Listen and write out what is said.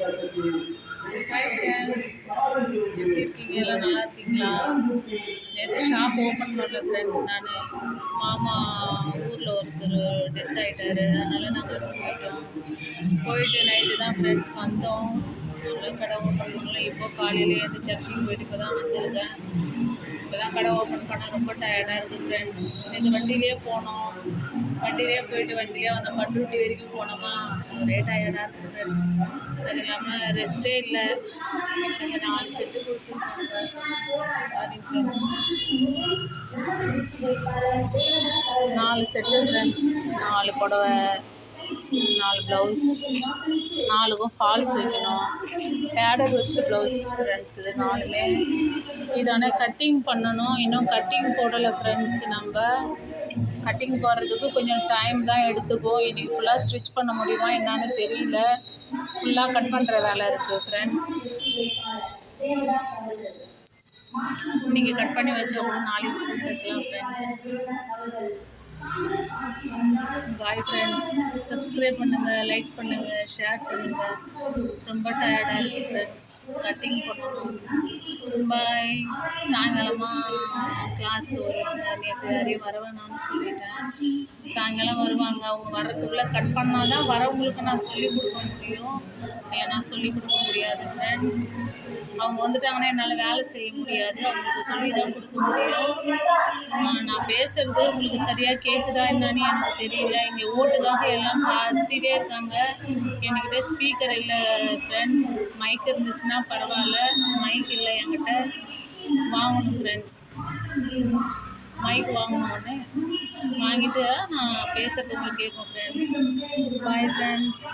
Hi friends, எப்படி இருக்கீங்க? எல்லாம் நல்லா இருக்கீங்களா? நேற்று ஷாப் ஓப்பன் பண்ணல ஃப்ரெண்ட்ஸ். நான் மாமா ஊரில் ஒருத்தர் டெத் ஆகிட்டாரு, அதனால் நாங்கள் அங்கே போயிட்டு நைட்டு தான் ஃப்ரெண்ட்ஸ் வந்தோம். அதனால் கடை ஓப்பன் பண்ணல. இப்போ காலையிலே வந்து சர்ச்சுக்கு போயிட்டு இப்போ தான் வந்திருக்கேன். இப்போ தான் கடை ஓப்பன் பண்ணால் ரொம்ப டயர்டாக இருக்குது ஃப்ரெண்ட்ஸ். நேற்று வண்டியிலே போனோம், வண்டியிலே போயிட்டு வண்டியிலே வந்தோம். பண்ருட்டி வரைக்கும் போனோமா, ஒரே டயர்டாக இருக்குது ஃப்ரெண்ட்ஸ். அது இல்லாமல் ரெஸ்ட்டே இல்லை. இந்த 4 செட்டு கொடுத்துருக்காங்க. Sorry friends, 4 set friends. 4 புடவை, 4 ப்ளவுஸ், 4க்கும் ஃபால்ஸ் வைக்கணும். பேடர் வச்ச ப்ளவுஸ் ஃப்ரெண்ட்ஸ். இது 4மே இதான கட்டிங் பண்ணணும். இன்னும் கட்டிங் போடலை ஃப்ரெண்ட்ஸ். நம்ம கட்டிங் போடுறதுக்கு கொஞ்சம் டைம் தான் எடுத்துக்கும். இன்றைக்கி ஃபுல்லாக ஸ்டிச் பண்ண முடியுமா என்னன்னு தெரியல. ஃபுல்லாக கட் பண்ணுற வேலை இருக்குது ஃப்ரெண்ட்ஸ். நீங்கள் கட் பண்ணி வச்சவங்க நாளைக்கு கொடுத்துக்கலாம் ஃப்ரெண்ட்ஸ். Bye friends. சப்ஸ்கிரைப் பண்ணுங்கள், லைக் பண்ணுங்கள், ஷேர் பண்ணுங்கள். ரொம்ப டயர்டாக இருக்குது ஃப்ரெண்ட்ஸ். கட்டிங் பண்ணணும். பாய். சாயங்காலமாக கிளாஸுக்கு வருவாங்க. நேற்று யாரையும் வர வேணாம்னு சொல்லிட்டேன். சாயங்காலம் வருவாங்க. அவங்க வரதுக்குள்ளே கட் பண்ணால் தான் வரவங்களுக்கு நான் சொல்லிக் கொடுக்க முடியும். ஏன்னா சொல்லிக் கொடுக்க முடியாது ஃப்ரெண்ட்ஸ். அவங்க வந்துட்டாங்கன்னா என்னால் வேலை செய்ய முடியாது. அவங்களுக்கு சொல்லி தான் கொடுக்க முடியும். நான் பேசுகிறது உங்களுக்கு சரியாக கேட்குதா என்னன்னு எனக்கு தெரியல. இங்கே ஓட்டுக்காக எல்லாம் பார்த்துட்டே இருக்காங்க. என்கிட்ட ஸ்பீக்கர் இல்லை ஃப்ரெண்ட்ஸ். மைக் இருந்துச்சுன்னா பரவாயில்ல, மைக் இல்லை என்கிட்ட. வாங்கணும் ஃப்ரெண்ட்ஸ். மைக் வாங்கினோடனே வாங்கிட்டு நான் பேசுகிறது உங்களுக்கு கேட்கும் ஃப்ரெண்ட்ஸ். Bye friends.